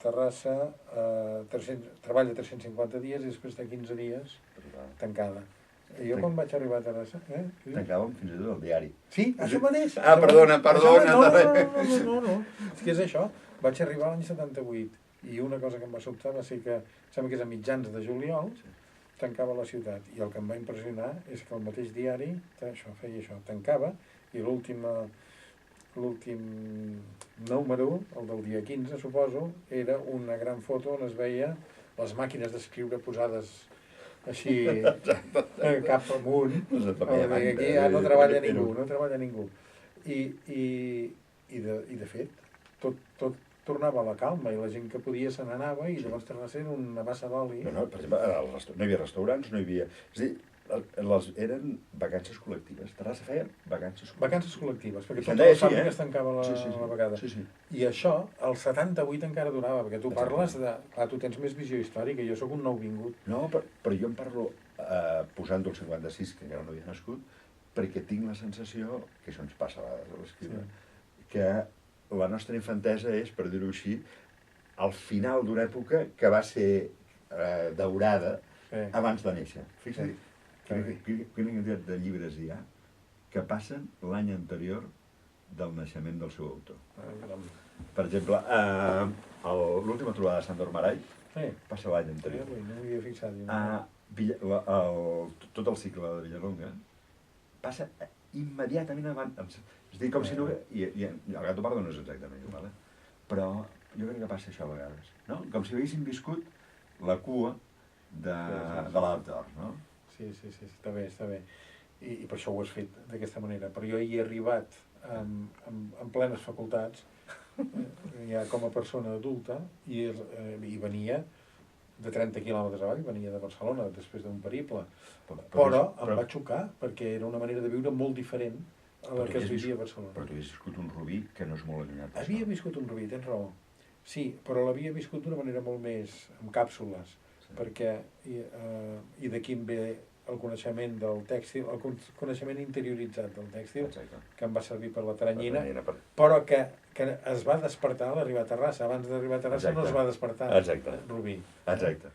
Terrassa treballa 350 dies i després de 15 dies tancada. Jo quan vaig arribar a Terrassa... Tancàvem fins i tot el diari. Sí, això mateix. Perdona. No. És que és això. Vaig arribar l'any 78 i una cosa que em va sobtar va ser que, sembla que és a mitjans de juliol, tancava la ciutat. I el que em va impressionar és que el mateix diari feia això, tancava, i l'últim número, el del dia 15, suposo, era una gran foto on es veia les màquines d'escriure posades així cap amunt. Aquí ja no treballa ningú. I de fet, tot tornava a la calma i la gent que podia se n'anava i llavors Terrassa era una bassa d'oli. No, per exemple, no hi havia restaurants, no hi havia... És a dir, eren vacances col·lectives. Terrassa feia vacances col·lectives. Vacances col·lectives, perquè totes les fàbriques tancaven la vegada. Sí. I això, el 78 encara durava, perquè tu parles de... Clar, tu tens més visió històrica, jo sóc un nouvingut. No, però jo en parlo posant-ho el 56, que encara no havia nascut, perquè tinc la sensació, que això ens passa a vegades a l'escriure, que la nostra infantesa és, per dir-ho així, al final d'una època que va ser daurada abans de néixer. Fixa't, quina quantitat de llibres hi ha que passen l'any anterior del naixement del seu autor. Per exemple, l'última trobada de Sándor Márai passa l'any anterior. No m'hi havia fixat. Tot el cicle de Villalonga passa immediatament abans. És a dir, com si no... I el Gato Pardo no és exactament igual, però jo crec que passa això a vegades. Com si haguéssim viscut la cua de l'Arc d'Or, no? Sí, està bé. I per això ho has fet d'aquesta manera. Però jo hi he arribat amb plenes facultats, ja com a persona adulta, i venia de 30 quilòmetres avall, venia de Barcelona després d'un periple. Però em va xocar, perquè era una manera de viure molt diferent a la que es vivia a Barcelona. Però tu havies viscut un Rubí que no és molt allunyat. Havia viscut un Rubí, tens raó. Sí, però l'havia viscut d'una manera molt més amb càpsules, perquè i d'aquí em ve el coneixement del tèxtil, el coneixement interioritzat del tèxtil, que em va servir per la teranyina, però que es va despertar a l'arribar a Terrassa. Abans d'arribar a Terrassa no es va despertar Rubí. Exacte.